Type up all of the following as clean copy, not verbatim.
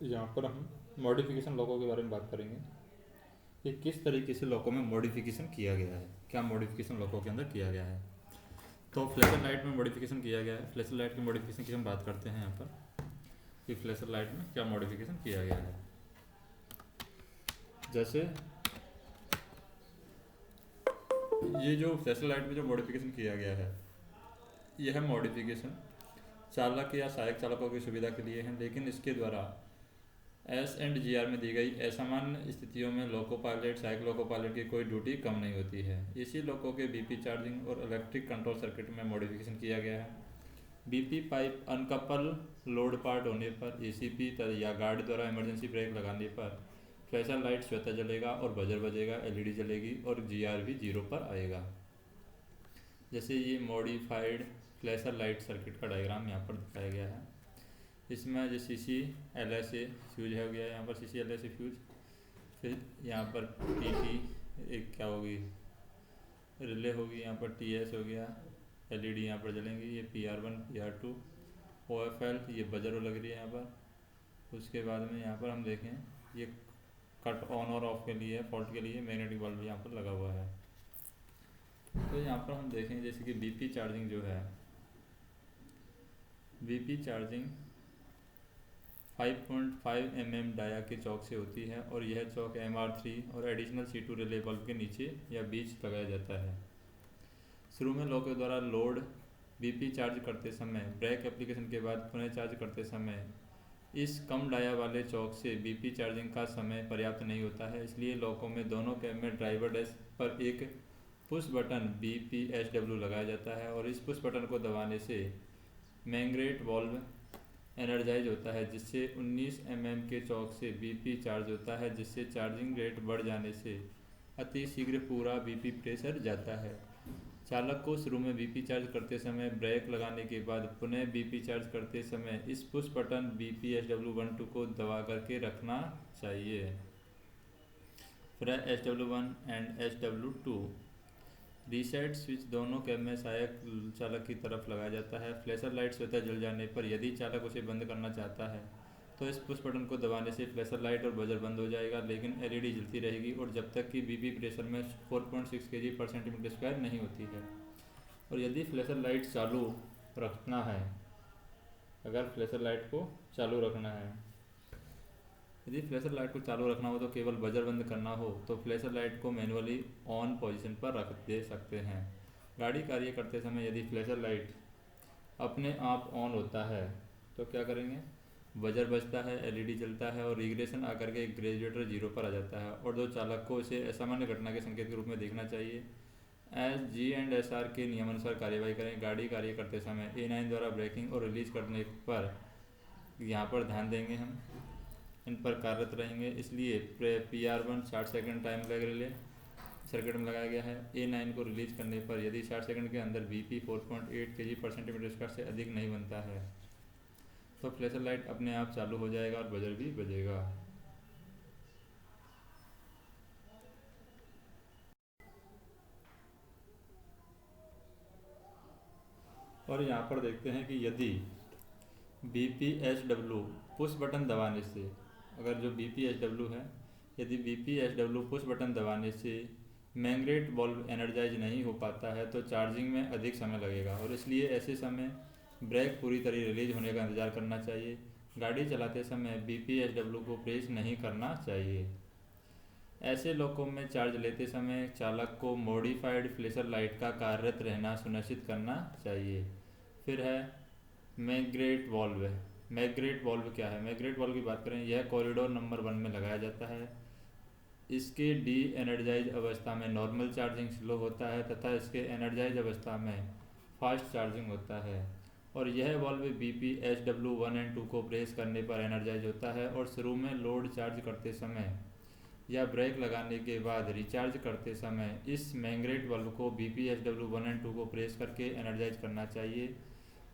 यहाँ पर हम मॉडिफिकेशन लॉकों के बारे में बात करेंगे कि किस तरीके से लॉकों में मॉडिफिकेशन किया गया है, क्या मॉडिफिकेशन लॉकों के अंदर किया गया है। तो फ्लैशर लाइट में मॉडिफिकेशन किया गया है। फ्लैशर लाइट की मॉडिफिकेशन की हम बात करते हैं यहाँ पर कि फ्लैशर लाइट में क्या मॉडिफिकेशन किया गया है। जैसे ये जो फ्लैशर लाइट में जो मॉडिफिकेशन किया गया है, यह मॉडिफिकेशन चालक या सहायक चालकों की सुविधा के लिए है, लेकिन इसके द्वारा S&GR में दी गई असामान्य स्थितियों में लोको पायलट सहायक लोको पायलट की कोई ड्यूटी कम नहीं होती है। इसी लोको के बीपी चार्जिंग और इलेक्ट्रिक कंट्रोल सर्किट में मॉडिफिकेशन किया गया है। बीपी पाइप अनकपल लोड पार्ट होने पर एसीपी या गार्ड द्वारा इमरजेंसी ब्रेक लगाने पर फ्लैशर लाइट स्वतः जलेगा और बजर बजेगा, एलईडी जलेगी और जीआर भी 0 पर आएगा। जैसे ये मॉडिफाइड फ्लैशर लाइट सर्किट का डायग्राम यहाँ पर दिखाया गया है। इसमें जो CC/LSA फ्यूज है हो गया, यहाँ पर CC/LSA फ्यूज, फिर यहाँ पर TT एक क्या होगी रिले होगी, यहाँ पर TS हो गया, एलईडी यहाँ पर जलेंगी, ये PR1 PR2 OFL ये बजर लग रही है यहाँ पर। उसके बाद में यहाँ पर हम देखें ये कट ऑन और ऑफ के लिए फॉल्ट के लिए मैग्नेटिक बल्ब यहाँ पर लगा हुआ है। तो यहाँ पर हम देखें जैसे कि बीपी चार्जिंग जो है, बीपी चार्जिंग 5.5 mm डाया के चौक से होती है और यह चौक MR3 और एडिशनल C2 रिले बल्ब के नीचे या बीच लगाया जाता है। शुरू में लोग के द्वारा लोड बीपी चार्ज करते समय ब्रेक एप्लीकेशन के बाद पुनः चार्ज करते समय इस कम डाया वाले चौक से बीपी चार्जिंग का समय पर्याप्त नहीं होता है। इसलिए लोकों में दोनों कैब में ड्राइवर डेस्क पर एक पुश बटन BPSW लगाया जाता है और इस पुश बटन को दबाने से मैग्नेट वॉल्व एनर्जाइज होता है, जिससे 19 mm के चौक से बीपी चार्ज होता है, जिससे चार्जिंग रेट बढ़ जाने से अति शीघ्र पूरा बीपी प्रेशर जाता है। चालक को शुरू में बीपी चार्ज करते समय ब्रेक लगाने के बाद पुनः बीपी चार्ज करते समय इस पुश बटन BPSW12 को दबा करके रखना चाहिए। फिर SW1 and SW2 reset switch दोनों कैब में सहायक चालक की तरफ लगाया जाता है। फ्लैशर लाइट स्वतः जल जाने पर यदि चालक उसे बंद करना चाहता है तो इस पुश बटन को दबाने से फ्लैशर लाइट और बजर बंद हो जाएगा, लेकिन एलईडी जलती रहेगी और जब तक कि बीपी प्रेशर में 4.6 kg/cm² नहीं होती है। और यदि फ्लैशर लाइट चालू रखना है, अगर फ्लैशर लाइट को चालू रखना है, यदि फ्लैशर लाइट को चालू रखना हो तो केवल बजर बंद करना हो तो फ्लैशर लाइट को मैनुअली ऑन पोजीशन पर रख दे सकते हैं। गाड़ी कार्य करते समय यदि फ्लैशर लाइट अपने आप ऑन होता है तो क्या करेंगे, बजर बजता है, एलईडी जलता है और रिग्रेशन आकर के ग्रेजुएटर 0 पर आ जाता है और दो चालक को इसे असामान्य घटना के संकेत के रूप में देखना चाहिए। SG&SR के नियमानुसार कार्यवाही करें। गाड़ी कार्य करते समय A9 द्वारा ब्रेकिंग और रिलीज करने पर यहाँ पर ध्यान देंगे, हम इन पर कार्यरत रहेंगे। इसलिए PR1 60 सेकंड टाइम लग रिले सर्किट में लगाया गया है। A9 को रिलीज करने पर यदि 60 सेकंड के अंदर BP 4.8 kg/cm² से अधिक नहीं बनता है तो फ्लैशर लाइट अपने आप चालू हो जाएगा और बजर भी बजेगा। और यहाँ पर देखते हैं कि यदि BPSW पुश बटन दबाने से, अगर जो BPSW है, यदि BPSW पुश बटन दबाने से मैग्नेट वॉल्व एनर्जाइज नहीं हो पाता है तो चार्जिंग में अधिक समय लगेगा और इसलिए ऐसे समय ब्रेक पूरी तरह रिलीज होने का इंतज़ार करना चाहिए। गाड़ी चलाते समय BPSW को प्रेस नहीं करना चाहिए। ऐसे लोकों में चार्ज लेते समय चालक को मॉडिफाइड फ्लैशर लाइट का कार्यरत रहना सुनिश्चित करना चाहिए। फिर है मैग्नेट वॉल्व। मैग्नेट वॉल्व क्या है? मैग्नेट वॉल्व की बात करें, यह कॉरिडोर नंबर 1 में लगाया जाता है। इसके डी एनर्जाइज अवस्था में नॉर्मल चार्जिंग स्लो होता है तथा इसके एनर्जाइज अवस्था में फास्ट चार्जिंग होता है और यह वॉल्व BPSW1 एंड 2 को प्रेस करने पर एनर्जाइज होता है और शुरू में लोड चार्ज करते समय या ब्रेक लगाने के बाद रिचार्ज करते समय इस मैग्नेट वॉल्व को BPSW1 एंड 2 को प्रेस करके एनर्जाइज करना चाहिए,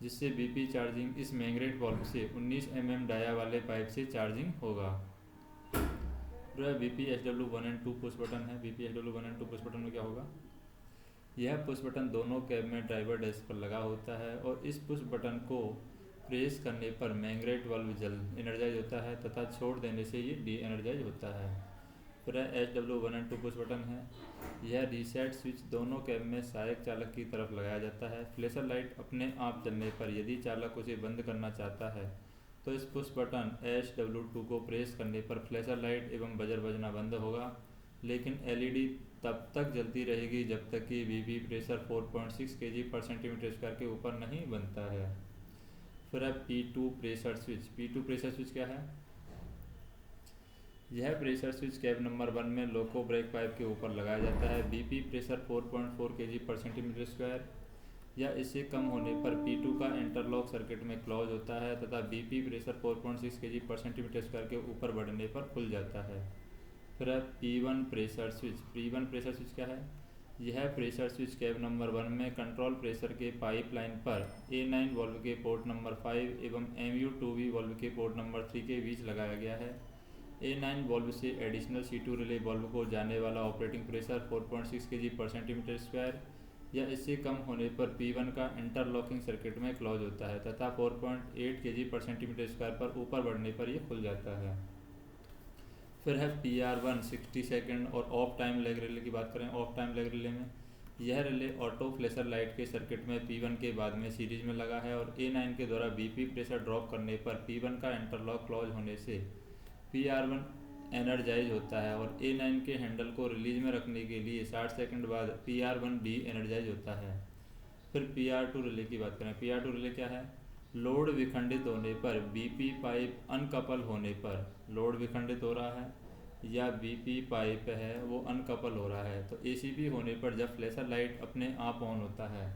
जिससे बीपी चार्जिंग इस मैग्नेट वॉल्व से 19 mm डाया वाले पाइप से चार्जिंग होगा। BPSW1 एंड 2 पुश बटन है। BPSW1 एंड 2 पुश बटन में क्या होगा, यह पुश बटन दोनों कैब में ड्राइवर डेस्क पर लगा होता है और इस पुश बटन को प्रेस करने पर मैग्नेट वाल्व जल्द एनर्जाइज होता है तथा छोड़ देने से ये डी एनर्जाइज होता है। फिर SW1 और 2 पुश बटन है। यह रीसेट स्विच दोनों कैब में सहायक चालक की तरफ लगाया जाता है। फ्लैशर लाइट अपने आप जलने पर यदि चालक उसे बंद करना चाहता है तो इस पुश बटन SW2 को प्रेस करने पर फ्लैशर लाइट एवं बजर बजना बंद होगा, लेकिन LED तब तक जलती रहेगी जब तक कि BP प्रेशर 4.6 kg/cm² के ऊपर नहीं बनता है। फिर है P2 pressure switch. P2 pressure switch क्या है? यह प्रेशर स्विच कैब नंबर 1 में लोको ब्रेक पाइप के ऊपर लगाया जाता है। BP प्रेशर 4.4 kg/cm² या इससे कम होने पर P2 का इंटरलॉक सर्किट में क्लोज होता है तथा BP प्रेशर 4.6 kg/cm² के ऊपर बढ़ने पर खुल जाता है। फिर है P1 pressure switch. P1 pressure switch क्या है? यह प्रेशर स्विच कैब नंबर 1 में कंट्रोल प्रेशर के पाइपलाइन पर A9 वाल्व के पोर्ट नंबर 5 एवं MU2V वाल्व के पोर्ट नंबर 3 के बीच लगाया गया है। A9 वाल्व से एडिशनल C2 रिले वाल्व को जाने वाला ऑपरेटिंग प्रेशर 4.6 kg/cm² या इससे कम होने पर P1 का इंटरलॉकिंग सर्किट में क्लोज होता है तथा 4.8 kg/cm² पर ऊपर बढ़ने पर यह खुल जाता है। फिर है PR1 60 सेकेंड और ऑफ टाइम लेग रिले की बात करें। ऑफ टाइम लेग रिले में यह रिले ऑटो फ्लैशर लाइट के सर्किट में P1 के बाद में सीरीज में लगा है और A9 के द्वारा BP प्रेशर ड्रॉप करने पर P1 का इंटरलॉक क्लोज होने से PR1 एनर्जाइज होता है और A9 के हैंडल को रिलीज में रखने के लिए 60 सेकंड बाद PR1 डी एनर्जाइज होता है। फिर PR2 रिले की बात करें। PR2 रिले क्या है? लोड विखंडित होने पर BP पाइप अनकपल होने पर, लोड विखंडित हो रहा है या BP पाइप है वो अनकपल हो रहा है तो ACP होने पर जब फ्लैशर लाइट अपने आप ऑन होता है,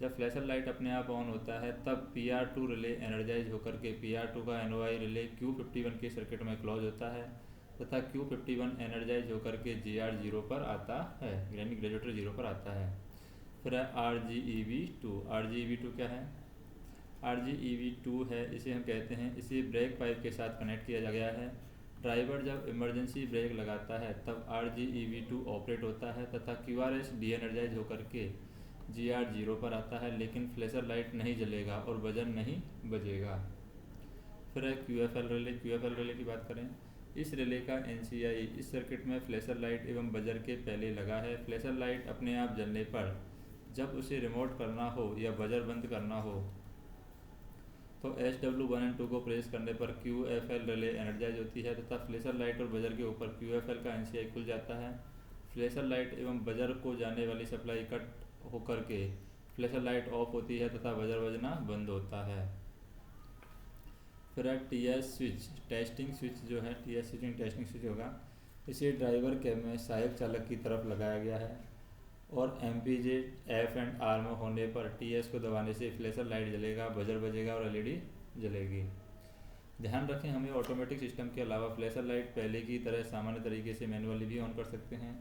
जब फ्लैशर लाइट अपने आप ऑन होता है तब PR2 रिले एनर्जाइज होकर के PR2 का NOI रिले Q51 के सर्किट में क्लोज होता है तथा Q51 एनर्जाइज होकर के GR 0 पर आता है, यानी ग्रेजुएटर 0 पर आता है। फिर है RGEV2। RGEV2 क्या है? RGEV2 है, इसे हम कहते हैं, इसे ब्रेक पाइप के साथ कनेक्ट किया गया है। ड्राइवर जब इमरजेंसी ब्रेक लगाता है तब RGEV2 ऑपरेट होता है तथा QRS डी एनर्जाइज होकर के GR 0 पर आता है, लेकिन फ्लैशर लाइट नहीं जलेगा और बजर नहीं बजेगा। फिर है QFL रिले। QFL रिले की बात करें। इस रिले का NCI इस सर्किट में फ्लैशर लाइट एवं बजर के पहले लगा है। फ्लैशर लाइट अपने आप जलने पर जब उसे रिमोट करना हो या बजर बंद करना हो तो SW1 और 2 को प्रेस करने पर QFL रिले एनर्जाइज होती है तथा फ्लैशर लाइट और बजर के ऊपर QFL का NCI खुल जाता है। फ्लैशर लाइट एवं बजर को जाने वाली सप्लाई कट होकर के फ्लैशर लाइट ऑफ होती है तथा बजर बजना बंद होता है। फिर है TS स्विच। टेस्टिंग स्विच जो है TS स्विचिंग टेस्टिंग स्विच होगा, इसे ड्राइवर कैब में सहायक चालक की तरफ लगाया गया है और MPJ F एंड R में होने पर TS को दबाने से फ्लैशर लाइट जलेगा, बजर बजेगा और LED जलेगी। ध्यान रखें, हमें ऑटोमेटिक सिस्टम के अलावा फ्लैशर लाइट पहले की तरह सामान्य तरीके से मैनुअली भी ऑन कर सकते हैं।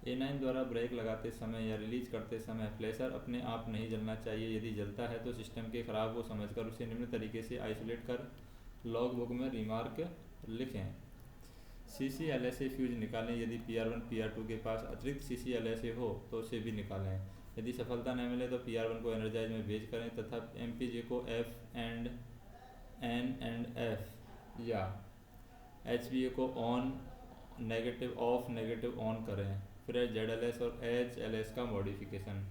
A9 द्वारा ब्रेक लगाते समय या रिलीज करते समय फ्लैशर अपने आप नहीं जलना चाहिए। यदि जलता है तो सिस्टम के खराब को समझकर उसे निम्न तरीके से आइसोलेट कर लॉग बुक में रिमार्क लिखें। CCLSA फ्यूज निकालें। यदि PR1 PR2 के पास अतिरिक्त CCLSA हो तो उसे भी निकालें। यदि सफलता न मिले तो PR1 को एनर्जाइज में भेज करें तथा MPJ को F and N and F या HPA को on negative of negative on करें। फिर ZLS और HLS का मॉडिफिकेशन।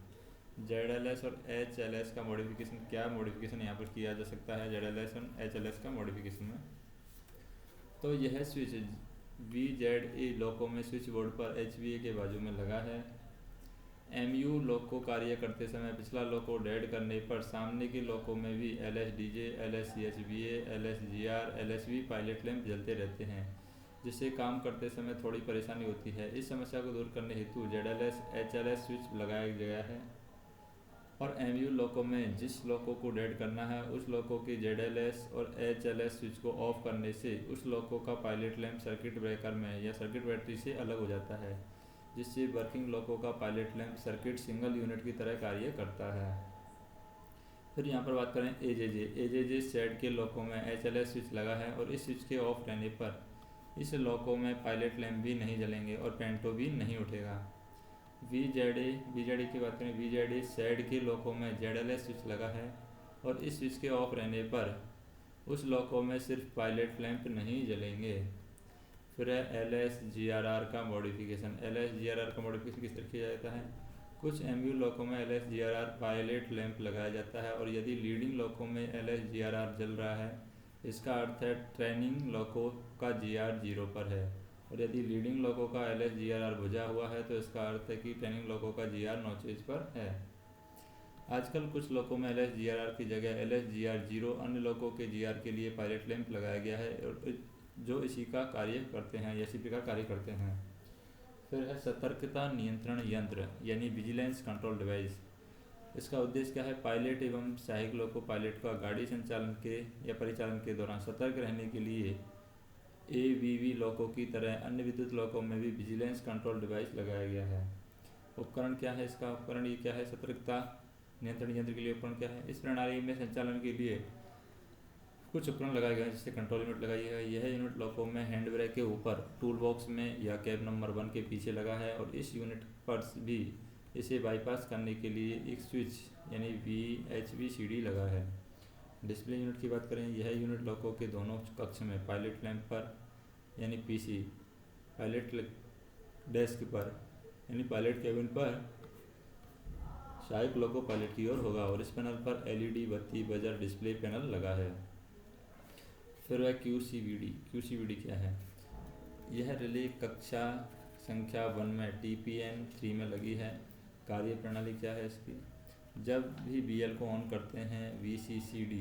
ZLS और HLS का मॉडिफिकेशन, क्या मॉडिफिकेशन यहाँ पर किया जा सकता है ZLS और HLS का मॉडिफिकेशन में? तो यह स्विच VZA लोको में स्विच बोर्ड पर HVA के बाजू में लगा है। MU लोको कार्य करते समय पिछला लोको डेड करने पर सामने के लोको में भी LSDJ, LSCHBA, LSGR, LSV pilot lamp जलते रहते हैं, जिससे काम करते समय थोड़ी परेशानी होती है। इस समस्या को दूर करने हेतु ZLS HLS स्विच लगाया गया है और MU लोको में जिस लोको को डेड करना है उस लोको के ZLS और HLS स्विच को ऑफ करने से उस लोको का पायलट लैंप सर्किट ब्रेकर में या सर्किट बैटरी से अलग हो जाता है, जिससे वर्किंग लोको का pilot lamp circuit single unit की तरह कार्य करता है। फिर यहाँ पर बात करें AJJ सेट के लोको में HLS स्विच लगा है और इस स्विच के ऑफ रहने पर इस लोको में पायलट लैंप भी नहीं जलेंगे और पेंटो भी नहीं उठेगा। VZA की बात करें, VZA सेड के लोको में ZLS स्विच लगा है और इस स्विच के ऑफ रहने पर उस लॉको में सिर्फ पायलट लैंप नहीं जलेंगे। फिर है LSGRR का मॉडिफिकेशन। LSGRR का मॉडिफिकेशन किस तरह किया जाता है? कुछ MU लॉको में LSGRR पायलट लैंप लगाया जाता है और यदि लीडिंग लॉको में LSGRR जल रहा है, इसका अर्थ है ट्रेनिंग लॉको का GR 0 पर है, और यदि लीडिंग लॉको का LSGRR बुझा हुआ है तो इसका अर्थ है कि ट्रेनिंग लॉको का GR नॉचेज पर है। आजकल कुछ लॉको में LSGRR की जगह LSGR 0 अन्य लॉको के GR के लिए पायलट लैंप लगाया गया है और जो इसी का कार्य करते हैं, एसीपी का कार्य करते हैं। फिर है सतर्कता नियंत्रण यंत्र यानी विजिलेंस कंट्रोल डिवाइस। इसका उद्देश्य क्या है? पायलट एवं सहायक लोको पायलट का गाड़ी संचालन के या परिचालन के दौरान सतर्क रहने के लिए AVV लॉको की तरह अन्य विद्युत लॉको में भी विजिलेंस कंट्रोल डिवाइस लगाया गया है। उपकरण क्या है? इसका उपकरण ये क्या है? सतर्कता नियंत्रण यंत्र के लिए उपकरण क्या है? इस प्रणाली में संचालन के लिए कुछ उपकरण लगाए गए हैं, जिससे कंट्रोल यूनिट लगाई है। यह यूनिट लॉको में हैंड ब्रेक के ऊपर, टूल बॉक्स में या कैब नंबर 1 के पीछे लगा है और इस यूनिट पर भी इसे बाईपास करने के लिए एक स्विच यानी VHVCD लगा है। डिस्प्ले यूनिट की बात करें, यह यूनिट लॉको के दोनों कक्ष में पायलट लैंप पर यानी PC, पायलट डेस्क पर यानी पायलट केबिन पर सहायक लॉको पायलट की ओर होगा और इस पैनल पर LED बत्ती बजर डिस्प्ले पैनल लगा है। फिर वह QCVD क्या है? यह रिले कक्षा संख्या 1 में TPN 3 में लगी है। कार्य प्रणाली क्या है इसकी? जब भी BL को ऑन करते हैं VCCD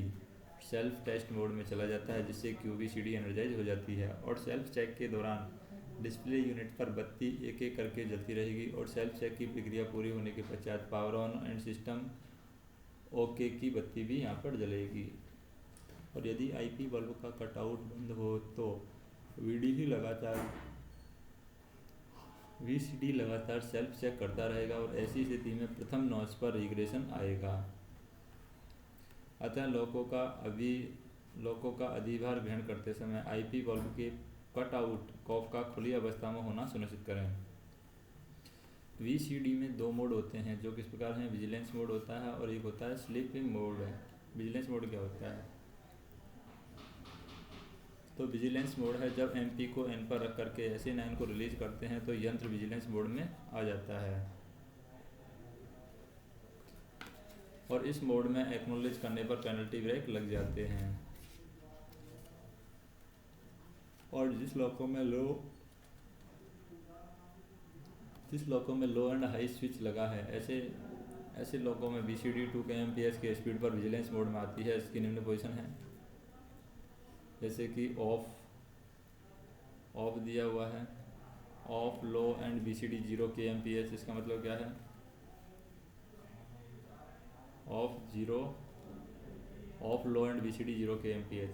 सेल्फ टेस्ट मोड में चला जाता है, जिससे QVCD एनर्जाइज हो जाती है और सेल्फ चेक के दौरान डिस्प्ले यूनिट पर बत्ती एक एक करके जलती रहेगी और सेल्फ चेक की प्रक्रिया पूरी होने के पश्चात power on and system okay की बत्ती भी यहाँ पर जलेगी। और यदि IP बल्ब का कटआउट बंद हो तो VCD लगातार सेल्फ चेक करता रहेगा और ऐसी स्थिति में प्रथम नॉच पर रिग्रेशन आएगा। अतः लोको का अधिभार ग्रहण करते समय IP बल्ब के कटआउट कॉफ का खुली अवस्था में होना सुनिश्चित करें। VCD में 2 मोड होते हैं जो किस प्रकार हैं? विजिलेंस मोड होता है और एक होता है स्लीपिंग मोड। विजिलेंस मोड क्या होता है? तो विजिलेंस मोड है जब MP को N पर रख करके SA9 को रिलीज करते हैं तो यंत्र विजिलेंस मोड में आ जाता है और इस मोड में एक्नॉलेज करने पर पेनल्टी ब्रेक लग जाते हैं। और जिस लॉको में लो एंड हाई स्विच लगा है, ऐसे लॉको में VCD 2 kmph के स्पीड पर विजिलेंस मोड में आती है। इसकी निम्न पोजीशन है, जैसे कि ऑफ दिया हुआ है, of low and VCD 0 kmph। इसका मतलब क्या है? Of low and VCD 0 kmph।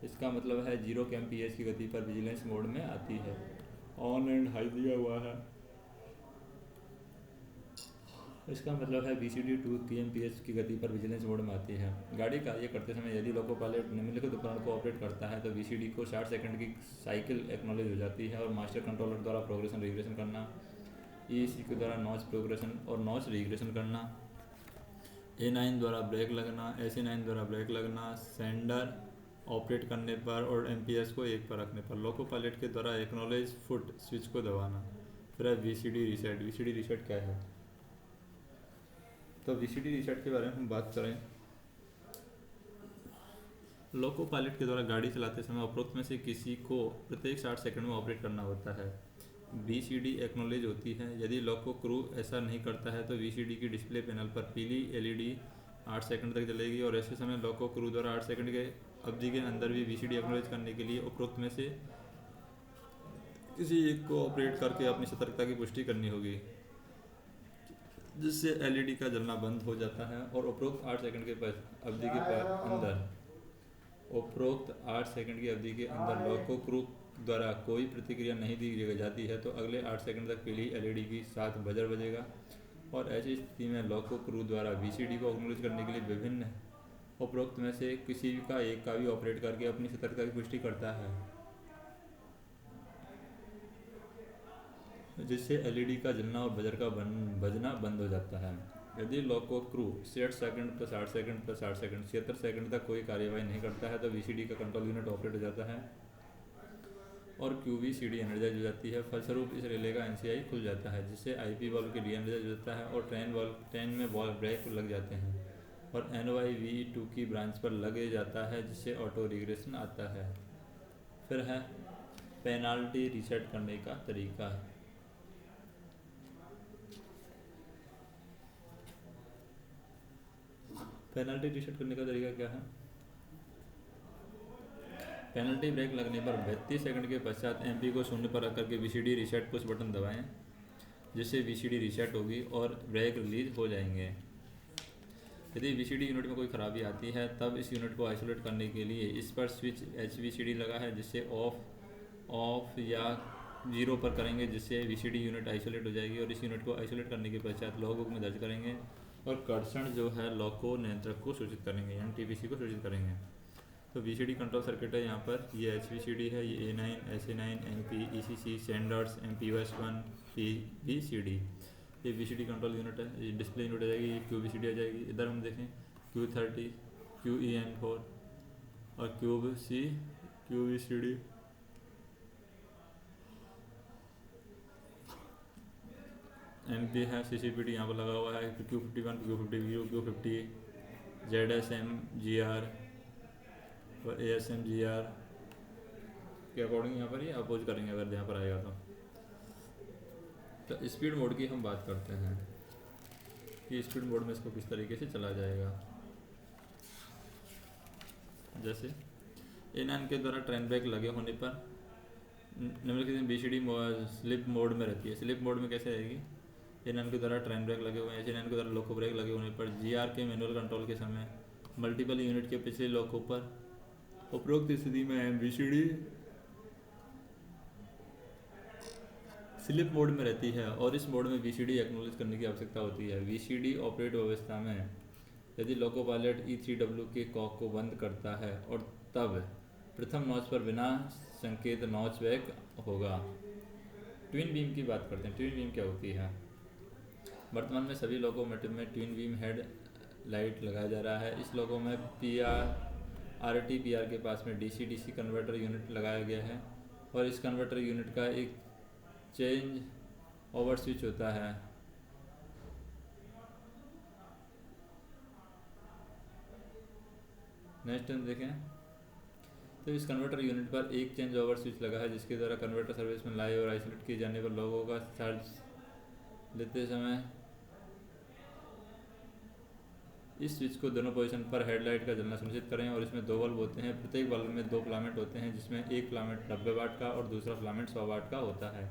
इसका मतलब है 0 kmph की गति पर विजिलेंस मोड में आती है। ऑन एंड हाई दिया हुआ है, इसका मतलब है VCD 2 kmph की गति पर विजिलेंस मोड में आती है। गाड़ी कार्य करते समय यदि लोको पायलट निम्नलिखित उपकरण को ऑपरेट करता है तो VCD को 60 सेकंड की साइकिल एक्नॉलेज हो जाती है और मास्टर कंट्रोलर द्वारा प्रोग्रेशन रिग्रेशन करना, EEC के द्वारा नॉच प्रोग्रेशन और नॉच रिग्रेशन करना, A9 द्वारा ब्रेक लगना, SA9 द्वारा ब्रेक लगना, सेंडर ऑपरेट करने पर और MPS को 1 पर रखने पर लोको पायलट के द्वारा एक्नॉलेज फुट स्विच को दबाना। फिर है VCD रीसेट क्या है? तो VCD रीसेट के बारे में हम बात करें, लोको पायलट के द्वारा गाड़ी चलाते समय उपरोक्त में से किसी को प्रत्येक 60 सेकंड में ऑपरेट करना होता है। VCD एक्नॉलेज होती है। यदि लोको क्रू ऐसा नहीं करता है तो VCD की डिस्प्ले पैनल पर पीली LED 8 सेकंड तक जलेगी और ऐसे समय लोको क्रू द्वारा 8 सेकंड के अवधि के अंदर भी VCD एक्नॉलेज करने के लिए उपरोक्त में से किसी एक को ऑपरेट करके अपनी सतर्कता की पुष्टि करनी होगी, जिससे LED का जलना बंद हो जाता है और उपरोक्त 8 सेकंड के अवधि के अंदर लोको क्रू द्वारा कोई प्रतिक्रिया नहीं दी जाती है तो अगले 8 सेकंड तक पीली LED की साथ बजर बजेगा और ऐसी स्थिति में लोको क्रू द्वारा VCD को एक्नॉलेज करने के लिए विभिन्न उपरोक्त में से किसी का एक का भी ऑपरेट करके अपनी सतर्कता की पुष्टि करता है, जिससे LED का जलना और बजर का बजना बंद हो जाता है। यदि लॉक को crew 60 second plus 60 second plus 60 second 76 second तक कोई कार्यवाही नहीं करता है तो वीसीडी का कंट्रोल यूनिट ऑपरेट हो जाता है और क्यूवीसीडी एनर्जाइज हो जाती है। फलस्वरूप इस रिले का एनसीआई खुल जाता है जिससे आईपी वाल्व के डी एनर्जाइज हो जाता है और ट्रेन में वाल्व ब्रेक लग जाते हैं और NYVE2 की ब्रांच पर लगे जाता है जिससे ऑटो रिग्रेशन आता है। फिर है पेनाल्टी रीसेट करने का तरीका। पेनल्टी रीसेट करने का तरीका क्या है? पेनल्टी ब्रेक लगने पर 32 सेकंड के पश्चात एमपी को शून्य पर रख करके वीसीडी रीसेट पुश बटन दबाएं जिससे वीसीडी रीसेट होगी और ब्रेक रिलीज हो जाएंगे। यदि वीसीडी यूनिट में कोई खराबी आती है तब इस यूनिट को आइसोलेट करने के लिए इस पर स्विच HVCD लगा है जिससे ऑफ या 0 पर करेंगे जिससे वीसीडी यूनिट आइसोलेट हो जाएगी और इस यूनिट को आइसोलेट करने के पश्चात लॉग बुक में दर्ज करेंगे और कर्षण जो है लॉक को नियंत्रक को सूचित करेंगे यानी TPC को सूचित करेंगे। तो वीसीडी कंट्रोल सर्किट है यहाँ पर, ये HVCD है, ये A9 SA9 MP ECC standards MPOS1 PVCD, ये वीसीडी कंट्रोल यूनिट है। ये डिस्प्ले यूनिट आ जाएगी, ये QVCD आ जाएगी। इधर हम देखें Q30 QEN4 और QC QVCD। MP है, CCPD यहाँ पर लगा हुआ है, Q51 Q50 Q50 ZSMGR और ASMGR के अकॉर्डिंग यहाँ पर ये अपोज करेंगे अगर यहाँ पर आएगा तो स्पीड मोड की हम बात करते हैं कि स्पीड मोड में इसको किस तरीके से चला जाएगा। जैसे A9 के द्वारा ट्रेन ब्रेक लगे होने पर निम्नलिखित वीसीडी स्लिप मोड में रहती है। स्लिप मोड में कैसे आएगी? A9 के द्वारा ट्रेन ब्रेक लगे हुए हैं, A9 के द्वारा लोको ब्रेक लगे होने पर GR के मैनुअल कंट्रोल के समय मल्टीपल यूनिट के पिछले लोको पर उपरोक्त स्थिति में वीसीडी स्लिप मोड में रहती है और इस मोड में वीसीडी एक्नॉलेज करने की आवश्यकता होती है। वीसीडी ऑपरेट अवस्था में यदि लोको पायलट E3W के कॉक को बंद करता है और तब प्रथम नॉच पर बिना संकेत नॉच बैक होगा। ट्विन बीम की बात करते हैं। ट्विन बीम क्या होती है? वर्तमान में सभी लोकोमोटिव में ट्विन बीम हेड लाइट लगाया जा रहा है। इस लोको में RTPR के पास में DC-DC कन्वर्टर यूनिट लगाया गया है और इस कन्वर्टर यूनिट का एक चेंज ओवर स्विच होता है। नेक्स्ट हम देखें तो इस कन्वर्टर यूनिट पर एक चेंज ओवर स्विच लगा है जिसके द्वारा कन्वर्टर सर्विस में लाए और आइसोलेट किए जाने पर लोगों का चार्ज लेते समय इस स्विच को दोनों पोजीशन पर हेडलाइट का जलना सुनिश्चित करें और इसमें 2 बल्ब होते हैं। प्रत्येक बल्ब में 2 फिलामेंट होते हैं जिसमें एक फिलामेंट 90 वाट का और दूसरा फिलामेंट 100 वाट का होता है।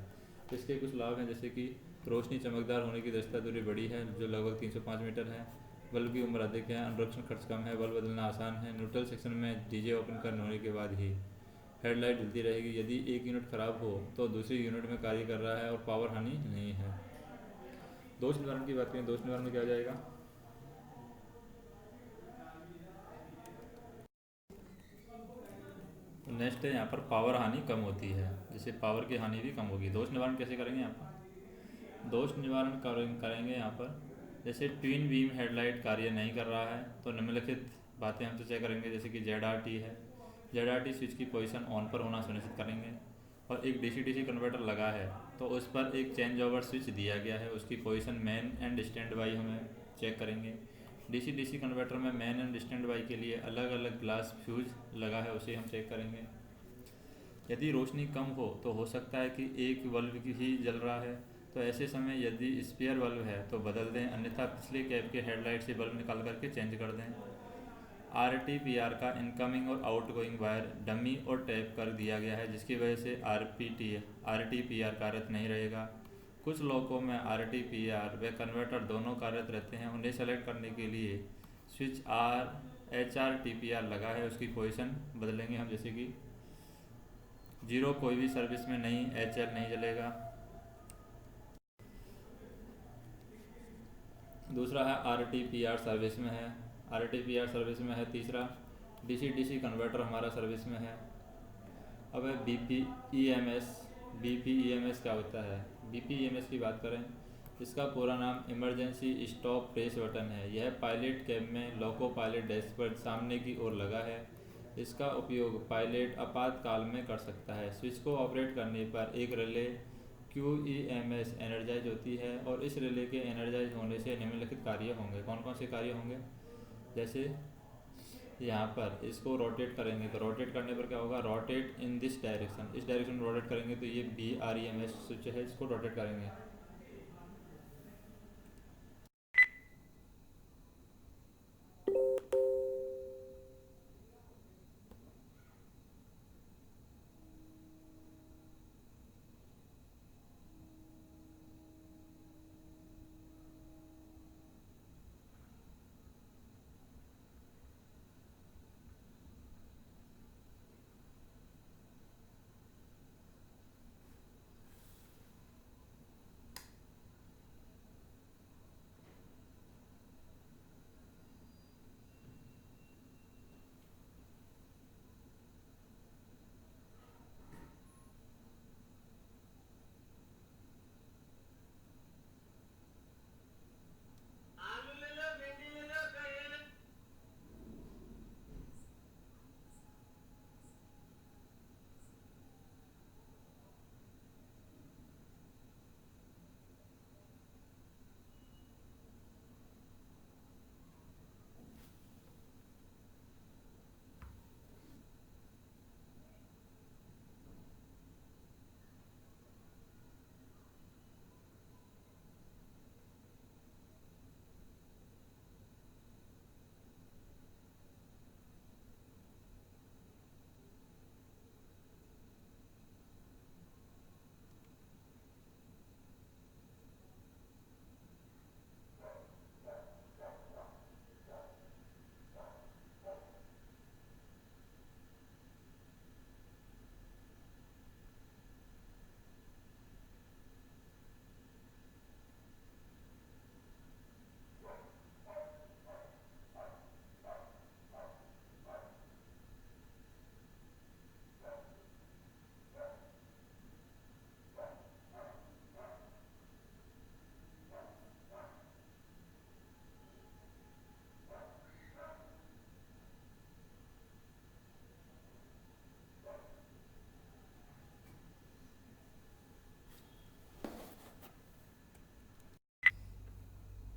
इसके कुछ लाभ हैं जैसे कि रोशनी चमकदार होने की दृश्यता दूरी बड़ी है जो लगभग 305 मीटर है। बल्ब की उम्र अधिक है, अनुरक्षण खर्च कम है, बल्ब बदलना आसान है। न्यूट्रल सेक्शन में डीजे ओपन करने होने के बाद ही हेडलाइट जलती रहेगी। यदि एक यूनिट खराब हो तो दूसरी यूनिट में कार्य कर रहा है और पावर हानि नहीं है। दोष निवारण की बात करें, दोष निवारण में क्या जाएगा? नेक्स्ट है यहाँ पर पावर हानि कम होती है, जिससे पावर की हानि भी कम होगी। दोष निवारण कैसे करेंगे? यहाँ पर दोष निवारण करेंगे यहाँ पर जैसे ट्विन बीम हेडलाइट कार्य नहीं कर रहा है तो निम्नलिखित बातें हम तो चेक करेंगे जैसे कि ZRT है। ZRT स्विच की पोजीशन ऑन पर होना सुनिश्चित करेंगे और एक DC-DC कन्वर्टर लगा है तो उस पर एक चेंज ओवर स्विच दिया गया है, उसकी position main and stand by हमें चेक करेंगे। DC-DC कन्वर्टर में मेन एंड स्टैंड बाई के लिए अलग अलग ग्लास फ्यूज लगा है, उसे हम चेक करेंगे। यदि रोशनी कम हो तो हो सकता है कि एक बल्ब ही जल रहा है तो ऐसे समय यदि स्पेयर बल्ब है तो बदल दें, अन्यथा पिछले कैब के हेडलाइट से बल्ब निकाल करके चेंज कर दें। RTPR का इनकमिंग और आउटगोइंग वायर डमी और टैप कर दिया गया है जिसकी वजह से RTPR कार्यरत नहीं रहेगा। कुछ लोगों में RTPR व कन्वर्टर दोनों कार्यरत रहते हैं, उन्हें सेलेक्ट करने के लिए स्विच HRTPR लगा है, उसकी पोजीशन बदलेंगे हम जैसे कि 0 कोई भी सर्विस में नहीं, HL नहीं जलेगा। दूसरा है RTPR सर्विस में है, RTPR सर्विस में है। तीसरा DC-DC कन्वर्टर हमारा सर्विस में है। अब BPEMS क्या होता है? BPEMS की बात करें इसका पूरा नाम इमरजेंसी स्टॉप प्रेस बटन है। यह पायलट कैब में लोको पायलट डेस्क पर सामने की ओर लगा है। इसका उपयोग पायलट आपातकाल में कर सकता है। स्विच को ऑपरेट करने पर एक रिले QEMS एनर्जाइज होती है और इस रिले के एनर्जाइज होने से निम्नलिखित कार्य होंगे। कौन कौन से कार्य होंगे? जैसे यहाँ पर इसको रोटेट करेंगे तो रोटेट करने पर क्या होगा? रोटेट इन दिस डायरेक्शन, इस डायरेक्शन में रोटेट करेंगे तो ये BREMS स्विच है, इसको रोटेट करेंगे।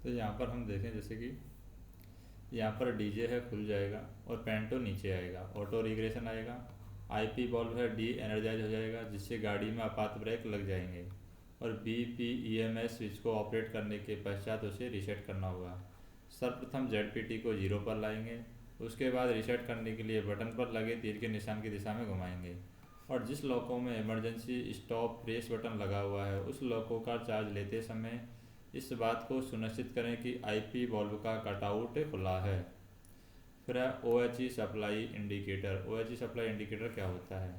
तो यहाँ पर हम देखें जैसे कि यहाँ पर डीजे है, खुल जाएगा और पेंटो नीचे आएगा, ऑटो रिग्रेशन आएगा, IP बॉल्व है डी एनर्जाइज हो जाएगा जिससे गाड़ी में आपात ब्रेक लग जाएंगे और BPEMS स्विच को ऑपरेट करने के पश्चात उसे रीसेट करना होगा। सर्वप्रथम ZPT को 0 पर लाएंगे, उसके बाद रीसेट करने के लिए बटन पर लगे तीर के निशान की दिशा में घुमाएंगे और जिस लॉकों में इमरजेंसी स्टॉप प्रेस बटन लगा हुआ है उस लॉकों का चार्ज लेते समय इस बात को सुनिश्चित करें कि IP बॉल्व का कटआउट खुला है। फिर है OHE supply indicator. OHE supply indicator क्या होता है?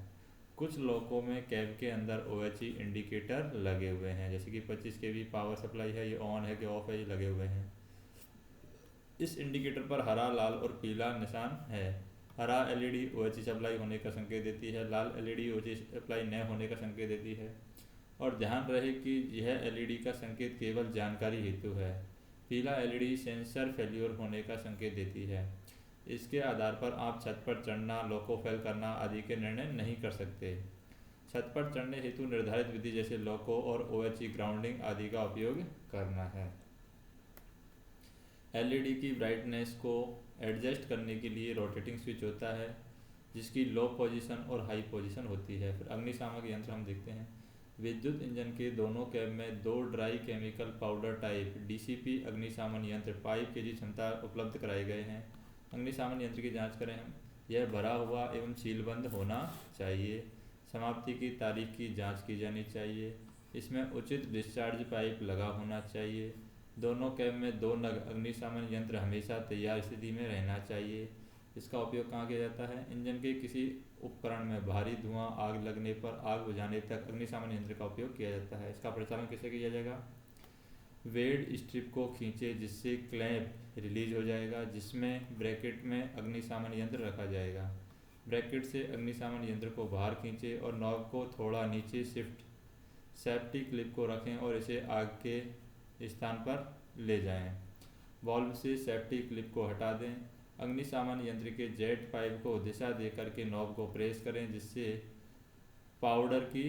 कुछ लॉकों में कैब के अंदर OHE इंडिकेटर लगे हुए हैं, जैसे कि 25 kV पावर सप्लाई है, ये ऑन है कि ऑफ है, ये लगे हुए हैं। इस इंडिकेटर पर हरा, लाल और पीला निशान है। हरा LED OHE सप्लाई होने का संकेत देती है, लाल LED OHE सप्लाई न होने का संकेत देती है। और ध्यान रहे कि यह LED का संकेत केवल जानकारी हेतु है। पीला LED सेंसर फेल्योर होने का संकेत देती है। इसके आधार पर आप छत पर चढ़ना, लोको फेल करना आदि के निर्णय नहीं कर सकते। छत पर चढ़ने हेतु निर्धारित विधि जैसे लोको और OHE ग्राउंडिंग आदि का उपयोग करना है। LED की ब्राइटनेस को एडजस्ट करने के लिए रोटेटिंग स्विच होता है जिसकी लो पोजीशन और हाई पोजीशन होती है। फिर अग्निशामक यंत्र हम देखते हैं। विद्युत इंजन के दोनों कैब में 2 dry chemical powder type DCP अग्निशमन यंत्र 5 kg क्षमता उपलब्ध कराए गए हैं। अग्निशमन यंत्र की जांच करें हम। यह भरा हुआ एवं सीलबंद होना चाहिए। समाप्ति की तारीख की जांच की जानी चाहिए। इसमें उचित डिस्चार्ज पाइप लगा होना चाहिए। दोनों कैब में 2 नग अग्निशमन यंत्र हमेशा तैयार स्थिति में रहना चाहिए। इसका उपयोग कहाँ किया जाता है? इंजन के किसी उपकरण में भारी धुआं आग लगने पर आग बुझाने तक अग्निशमन यंत्र का उपयोग किया जाता है। इसका परिचालन कैसे किया जाएगा? वेड स्ट्रिप को खींचे जिससे क्लैंप रिलीज हो जाएगा, जिसमें ब्रैकेट में अग्निशमन यंत्र रखा जाएगा। ब्रैकेट से अग्निशमन यंत्र को बाहर खींचे और नॉब को थोड़ा नीचे शिफ्ट। सेफ्टी क्लिप को रखें और इसे आग के स्थान पर ले जाएं। वाल्व से सेफ्टी क्लिप को हटा दें। अग्निशमन यंत्र के जेट पाइप को दिशा देकर के नॉब को प्रेस करें, जिससे पाउडर की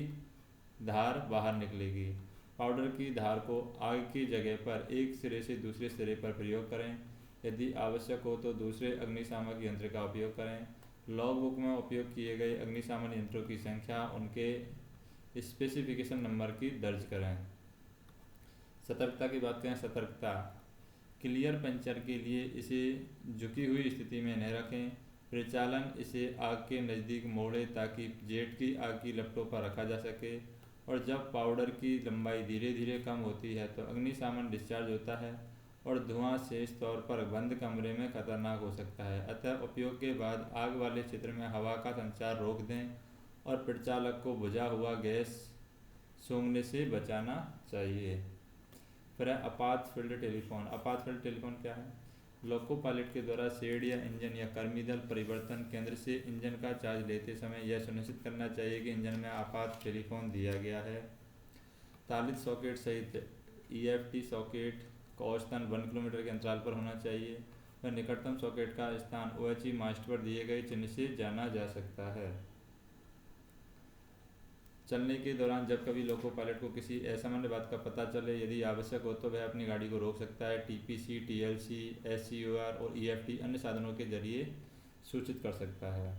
धार बाहर निकलेगी। पाउडर की धार को आग की जगह पर एक सिरे से दूसरे सिरे पर प्रयोग करें। यदि आवश्यक हो तो दूसरे अग्निशामक यंत्र का उपयोग करें। लॉग बुक में उपयोग किए गए अग्निशमन यंत्रों की संख्या उनके स्पेसिफिकेशन नंबर की दर्ज करें। सतर्कता की बात करें। सतर्कता क्लियर पंचर के लिए इसे झुकी हुई स्थिति में न रखें। परिचालन इसे आग के नज़दीक मोड़े ताकि जेट की आग की लपटों पर रखा जा सके। और जब पाउडर की लंबाई धीरे धीरे कम होती है तो अग्निशमन डिस्चार्ज होता है और धुआं शेष तौर पर बंद कमरे में खतरनाक हो सकता है। अतः उपयोग के बाद आग वाले क्षेत्र में हवा का संचार रोक दें और परिचालक को बुझा हुआ गैस सूंघने से बचाना चाहिए। फिर है आपात फील्ड टेलीफोन। आपात फील्ड टेलीफोन क्या है? लोको पायलट के द्वारा शेड या इंजन या कर्मीदल परिवर्तन केंद्र से इंजन का चार्ज लेते समय यह सुनिश्चित करना चाहिए कि इंजन में आपात टेलीफोन दिया गया है। तालित सॉकेट सहित EFT सॉकेट का औसतन 1 किलोमीटर के अंतराल पर होना चाहिए। वह निकटतम सॉकेट का स्थान OHE मास्ट पर दिए गए चिन्ह से जाना जा सकता है। चलने के दौरान जब कभी लोको पायलट को किसी असामान्य बात का पता चले, यदि आवश्यक हो तो वह अपनी गाड़ी को रोक सकता है। TPC, TLC, SCOR और EFT अन्य साधनों के जरिए सूचित कर सकता है।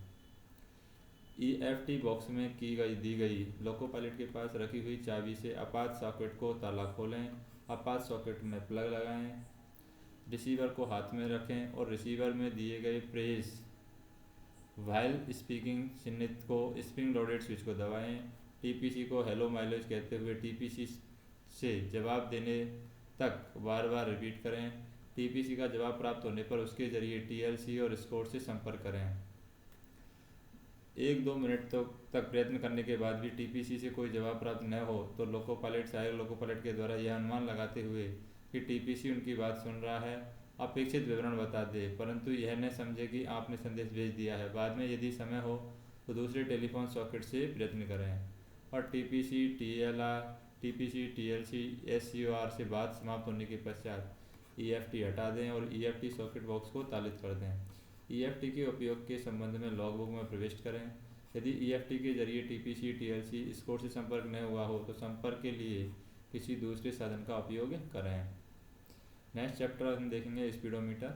EFT बॉक्स में दी गई लोको पायलट के पास रखी हुई चाबी से आपात सॉकेट को ताला खोलें। आपात सॉकेट में प्लग लगाएं। रिसीवर को हाथ में रखें और रिसीवर में दिए गए प्रेस व्हाइल स्पीकिंग चिन्हित को स्प्रिंग लोडेड स्विच को दबाएं। TPC को हेलो माइलेज कहते हुए TPC से जवाब देने तक बार बार रिपीट करें। TPC का जवाब प्राप्त होने पर उसके जरिए TLC और स्कोर से संपर्क करें। 1-2 मिनट तक प्रयत्न करने के बाद भी TPC से कोई जवाब प्राप्त न हो तो लोको पायलट सहायक लोको पायलट के द्वारा यह अनुमान लगाते हुए कि TPC उनकी बात सुन रहा है, अपेक्षित विवरण बता दे, परंतु यह न समझे कि आपने संदेश भेज दिया है। बाद में यदि समय हो तो दूसरे टेलीफोन सॉकेट से प्रयत्न करें। और TPC, TLC, SCOR से बात समाप्त होने के पश्चात EFT हटा दें और EFT सॉकेट बॉक्स को तालित कर दें। EFT के उपयोग के संबंध में लॉगबुक में प्रविष्ट करें। यदि EFT के जरिए TPC, TLC स्कोर से संपर्क न हुआ हो तो संपर्क के लिए किसी दूसरे साधन का उपयोग करें। नेक्स्ट चैप्टर हम देखेंगे स्पीडोमीटर।